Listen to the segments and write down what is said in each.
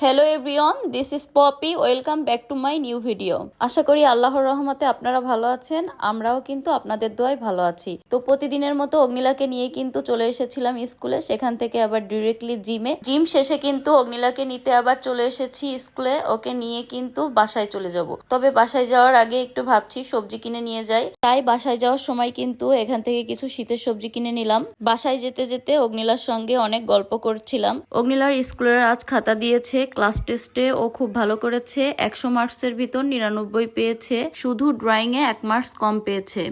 Hello everyone, this is Poppy. Welcome back to my new video. আশা করি আল্লাহর রহমতে আপনারা ভালো আছেন। আমরাও কিন্তু আপনাদের দোয়ায় ভালো আছি। তো প্রতিদিনের মতো অগ্নিলাকে নিয়ে কিন্তু চলে এসেছিলাম স্কুলে, সেখান থেকে আবার ডিরেক্টলি জিম শেষে কিন্তু অগ্নিলাকে নিতে আবার চলে এসেছি স্কুলে। ওকে নিয়ে কিন্তু বাসায় চলে যাব। তবে বাসায় যাওয়ার আগে একটু ভাবছি সবজি কিনে নিয়ে যাই। তাই বাসায় যাওয়ার সময় কিন্তু এখান থেকে কিছু শীতের সবজি কিনে নিলাম। বাসায় যেতে যেতে অগ্নিলার সঙ্গে অনেক গল্প করছিলাম। অগ্নিলার স্কুলের আজ খাতা দিয়েছে, ক্লাস টেস্টে ও খুব ভালো করেছে। 100 মার্কসের ভিতর 99 পেয়েছে, শুধু ড্রয়িং এ 1 মার্কস কম পেয়েছে।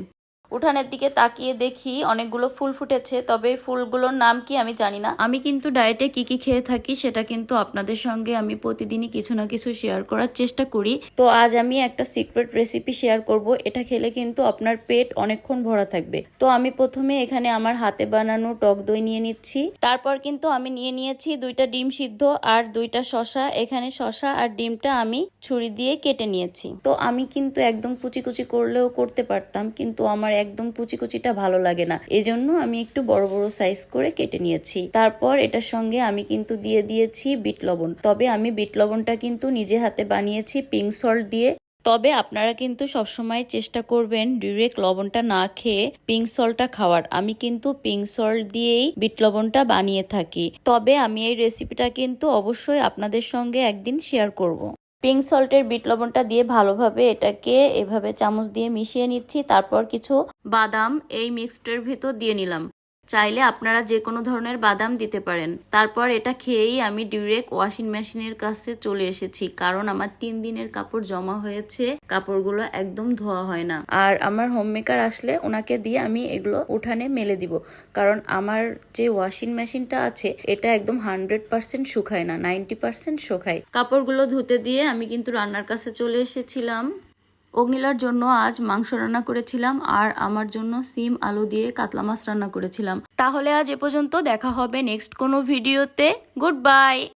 উঠানের দিকে তাকিয়ে দেখি অনেকগুলো ফুল ফুটেছে, তবে ফুলগুলোর নাম কি আমি জানি না। আমি কিন্তু ডায়েটে কি কি খেয়ে থাকি সেটা কিন্তু আপনাদের সঙ্গে আমি প্রতিদিনই কিছু না কিছু শেয়ার করার চেষ্টা করি। তো আজ আমি একটা সিক্রেট রেসিপি শেয়ার করব। এটা খেলে কিন্তু আপনার পেট অনেকক্ষণ ভরা থাকবে। তো আমি প্রথমে এখানে আমার হাতে বানানো টক দই নিয়ে নিচ্ছি। তারপর কিন্তু আমি নিয়ে নিয়েছি 2টা ডিম সিদ্ধ আর 2টা শসা। এখানে শসা আর ডিমটা আমি ছুরি দিয়ে কেটে নিয়েছি। তো আমি কিন্তু একদম কুচি কুচি করলেও করতে পারতাম, কিন্তু আমার একদম কুচি কুচিটা ভালো লাগে না, এজন্য আমি একটু বড় বড় সাইজ করে কেটে নিয়েছি। তারপর এটার সঙ্গে আমি কিন্তু দিয়ে দিয়েছি বিট লবণ। তবে আমি বিট লবণটা কিন্তু নিজে হাতে বানিয়েছি পিঙ্ক সল্ট দিয়ে। তবে আপনারা কিন্তু সবসময় চেষ্টা করবেন ডিরেক্ট লবণটা না খেয়ে পিঙ্ক সল্টটা খাওয়ার। আমি কিন্তু পিঙ্ক সল্ট দিয়েই বিট লবণটা বানিয়ে থাকি। তবে আমি এই রেসিপিটা কিন্তু অবশ্যই আপনাদের সঙ্গে একদিন শেয়ার করব। পিঙ্ক সল্টের বিট লবণটা দিয়ে ভালোভাবে এটাকে এভাবে চামচ দিয়ে মিশিয়ে নিচ্ছি। তারপর কিছু বাদাম এই মিক্সডের ভেতর দিয়ে নিলাম। চাইলে আপনারা যে কোনো ধরনের বাদাম দিতে পারেন। তারপর এটা খেয়েই আমি ডিরেক্ট ওয়াশিং মেশিনের কাছে চলে এসেছি, কারণ আমার 3 দিনের কাপড় জমা হয়েছে, কাপড়গুলো একদম ধোয়া হয় না। আর আমার হোম মেকার আসলে ওনাকে দিয়ে আমি এগুলো উঠানে মেলে দিব, কারণ আমার যে ওয়াশিং মেশিনটা আছে এটা একদম 100% শুকায় না, 90% শুকায়। কাপড়গুলো ধুতে দিয়ে আমি কিন্তু রান্নার কাছে চলে এসেছিলাম। অগ্নিলার জন্য আজ মাংস রান্না করেছিলাম আর আমার জন্য সিম আলু দিয়ে কাতলা মাছ রান্না করেছিলাম। তাহলে আজ এ পর্যন্ত, দেখা হবে নেক্সট কোনো ভিডিওতে। Good bye.